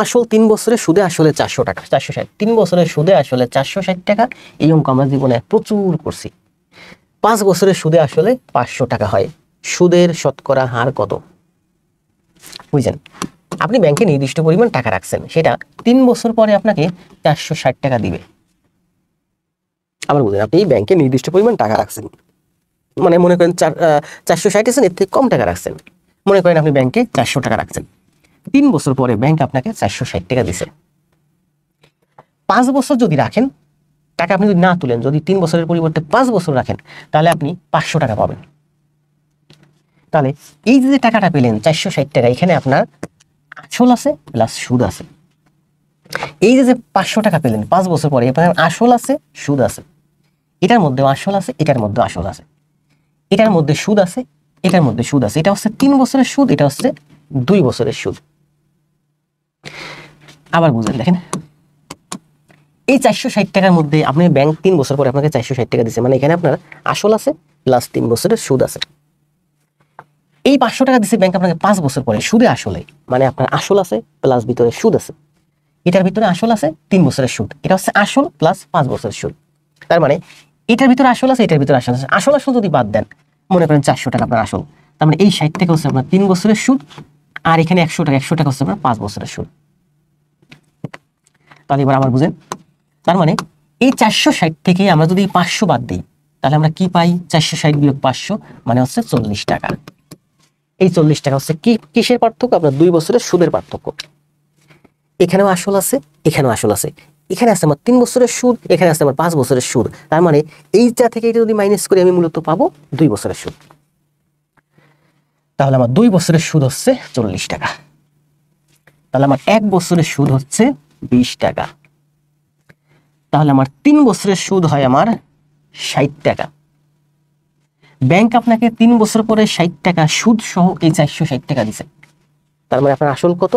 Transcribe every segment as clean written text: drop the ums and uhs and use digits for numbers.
আসল 3 বছরের সুদে আসলে 400 টাকা, 460, 3 বছরের সুদে আসলে 460 টাকা। এই অঙ্ক আমরা জীবনে প্রচুর করছি। 5 বছরের সুদে আসলে 500 টাকা হয়। সুদের শতকরা হার কত? বুঝছেন? আপনি ব্যাংকে নির্দিষ্ট পরিমাণ টাকা রাখছেন, সেটা 3 বছর পরে আপনাকে 460 টাকা দিবে। আবার বুঝলেন, আপনি ব্যাংকে নির্দিষ্ট পরিমাণ টাকা রাখছেন, মানে মনে করেন 460 আছেন, এর থেকে কম টাকা রাখছেন। মনে করেন আপনি ব্যাংকে 400 টাকা রাখছেন, 3 বছর পরে ব্যাংক আপনাকে 460 টাকা দিছে। 5 বছর যদি রাখেন টাকা, আপনি যদি না তুলেন, যদি 3 বছরের পরিবর্তে 5 বছর রাখেন, তাহলে আপনি 500 টাকা পাবেন। তাহলে এই যে টাকাটা পেলেন 460 টাকা, এখানে আপনার আসল আছে প্লাস সুদ আছে। এই যে 500 টাকা পেলেন 5 বছর পরে, আপনার আসল আছে সুদ আছে। এটার মধ্যে আসল আছে, এটার মধ্যে আসল আছে, এটার মধ্যে সুদ আছে, এটার মধ্যে সুদ আছে। এটা হচ্ছে 3 বছরের সুদ, এটা হচ্ছে 2 বছরের সুদ। আবার বুঝলেন, দেখেন এই 460 টাকার মধ্যে আপনি ব্যাংক 3 বছর পরে আপনাকে 460 টাকা দিচ্ছে, মানে এখানে আপনার আসল আছে প্লাস 3 বছরের সুদ আছে। এই 500 টাকা দিচ্ছে ব্যাংক আপনাকে 5 বছর পরে সুদে আসলে, মানে আপনার আসল আছে প্লাস ভিতরে সুদ আছে। এটার ভিতরে আসল আছে 3 বছরের সুদ, এটা হচ্ছে আসল প্লাস 5 বছরের সুদ। তার মানে এটার ভিতরে আসল আছে, এটার ভিতরে আসল আছে। আসল আসল যদি বাদ দেন, মনে করেন 400 টাকা আপনার আসল, তার মানে এই 60 টাকা হচ্ছে আপনার 3 বছরের সুদ, আর এখানে 100 টাকা হচ্ছে আপনার 5 বছরের সুদ। তাহলে এবার আমার বুঝেন, তার মানে এই 460 থেকে আমরা যদি 500 বাদ দিই, তাহলে আমরা কি পাই? 460 বিয়োগ 500 মানে হচ্ছে 40 টাকা। এই 40 টাকা হচ্ছে কি কিসের পার্থক্য? আপনার 2 বছরের সুদের পার্থক্য। এখানেও আসল আছে, এখানেও আসল আছে, এখানে আছে আমার 3 বছরের সুদ, এখানে আছে আমার 5 বছরের সুদ। তার মানে এইটা থেকে এটা যদি মাইনাস করি, আমি মূলত পাবো 2 বছরের সুদ। তাহলে আমার 2 বছরের সুদ হচ্ছে 40 টাকা। তাহলে আমার 1 বছরের সুদ হচ্ছে 20 টাকা। তাহলে আমার 3 বছরের সুদ হয় আমার 60 টাকা। ব্যাংক আপনাকে 3 বছর পরে 60 টাকা সুদ সহ এই 460 টাকা দিছে। তার মানে আপনার আসল কত?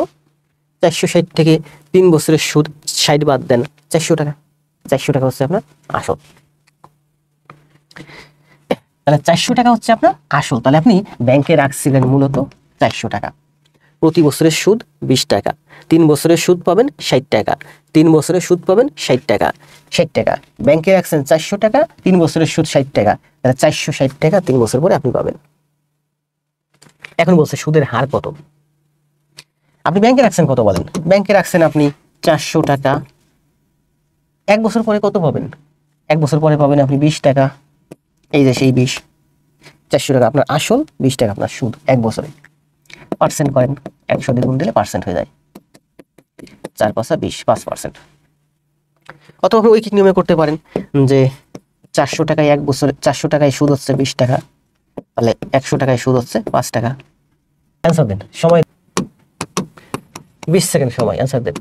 460 থেকে 3 বছরের সুদ 60 বাদ দেন, 400 টাকা। 400 টাকা হচ্ছে আপনার আসল। তাহলে 400 টাকা হচ্ছে আপনার আসল। তাহলে আপনি ব্যাংকে রাখছিলেন মূলত 400 টাকা। প্রতি বছরের সুদ 20 টাকা, 3 বছরের সুদ পাবেন 60 টাকা, 3 বছরের সুদ পাবেন 60 টাকা, 60 টাকা। ব্যাংকে রাখছেন 400 টাকা, 3 বছরের সুদ 60 টাকা, তাহলে 460 টাকা 3 বছর পরে আপনি পাবেন। এখন বলছে সুদের হার কত? আপনি ব্যাংকে রাখছেন কত বলেন? ব্যাংকে রাখছেন আপনি 400 টাকা। 1 বছর পরে কত পাবেন? 1 বছর পরে পাবেন আপনি 20 টাকা। এই যে সেই 20, 400 টাকা আপনার আসল, 20 টাকা আপনার সুদ 1 বছরে। পার্সেন্ট করেন, 100 দিয়ে গুণ দিলে পার্সেন্ট হয়ে যায়, 4 5 20, 5%। অথবা আপনি ঐকিক নিয়মে করতে পারেন যে 400 টাকায় 1 বছরে 400 টাকায় সুদ হচ্ছে 20 টাকা, তাহলে 100 টাকায় সুদ হচ্ছে 5 টাকা। অ্যান্সার দেন, সময় 20 সেকেন্ড সময়, অ্যান্সার দেন।